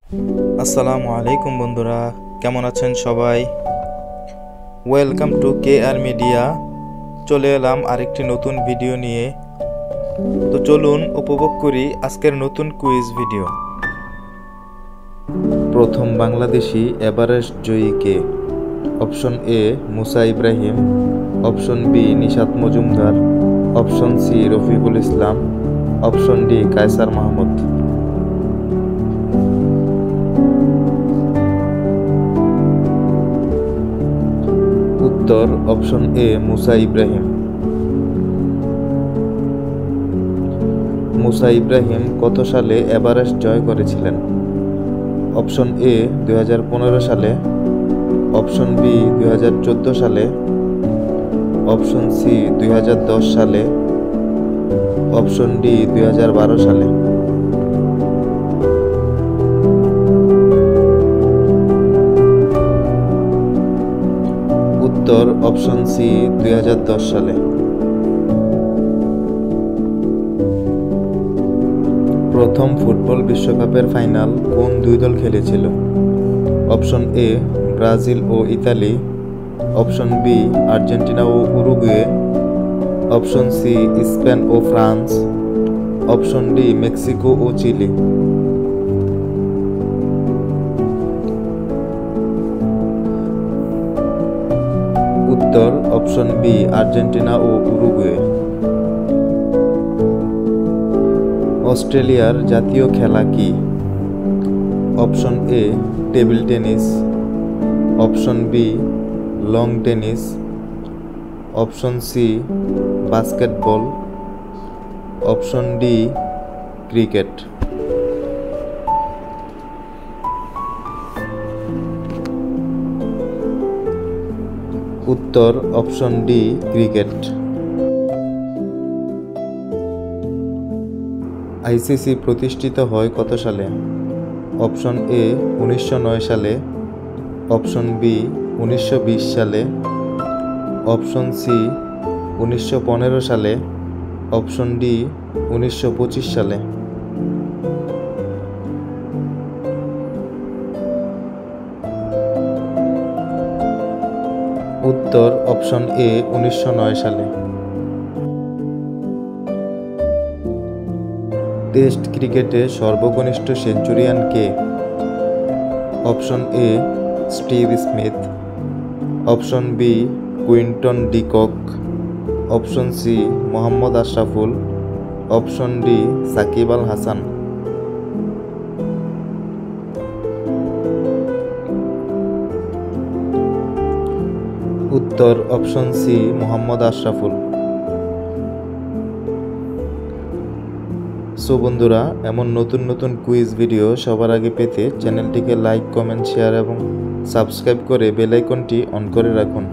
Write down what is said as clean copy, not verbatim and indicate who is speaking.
Speaker 1: আসসালামু আলাইকুম বন্ধুরা, কেমন আছেন সবাই? Welcome to KR media. চলে এলাম আরেকটি নতুন ভিডিও নিয়ে। তো চলুন উপভোগ করি আজকের নতুন কুইজ ভিডিও। প্রথম বাংলাদেশি এভারেস্ট জয়ী কে? Option A Musa Ibrahim, option B Nishat Majumder, option C Rafiqul Islam, option D Kaysar Mahmud. উত্তর অপশন এ মুসা ইব্রাহিম। মুসা ইব্রাহিম কত সালে এভারেস্ট জয় করেছিলেন? অপশন এ 2015 সালে, অপশন বি 2014 সালে, অপশন সি 2010 সালে, অপশন ডি 2012 সালে। উত্তর অপশন সি 2010 সালে। প্রথম ফুটবল বিশ্বকাপের ফাইনাল কোন দুই দল খেলেছিল? অপশন এ ব্রাজিল ও ইতালি, অপশন বি আর্জেন্টিনা ও উরুগুয়ে, অপশন সি স্পেন ও ফ্রান্স, অপশন ডি মেক্সিকো ও চিলি। উত্তর অপশন বি আর্জেন্টিনা ও উরুগুয়ে। অস্ট্রেলিয়ার জাতীয় খেলা কি? Option A table tennis, option B long tennis, option C basketball, option D cricket. উত্তর অপশন ডি ক্রিকেট। আইসিসি প্রতিষ্ঠিত হয় কত সালে? অপশন এ 1909 সালে, অপশন বি 1920 সালে, অপশন সি 1915 সালে, অপশন ডি 1925 সালে। উত্তর অপশন এ 1909 সালে। টেস্ট ক্রিকেটে সর্বকনিষ্ঠ সেঞ্চুরিয়ান কে? Option A Steve Smith, option B Quinton de Kock, option C Mohammad Ashraful, option D Shakib Al Hasan. উত্তর option C Mohammad Ashraful. So বন্ধুরা, এমন নতুন নতুন কুইজ ভিডিও সবার আগে পেতে চ্যানেলটিকে লাইক, কমেন্ট, শেয়ার এবং সাবস্ক্রাইব করে বেল আইকনটি অন করে রাখুন।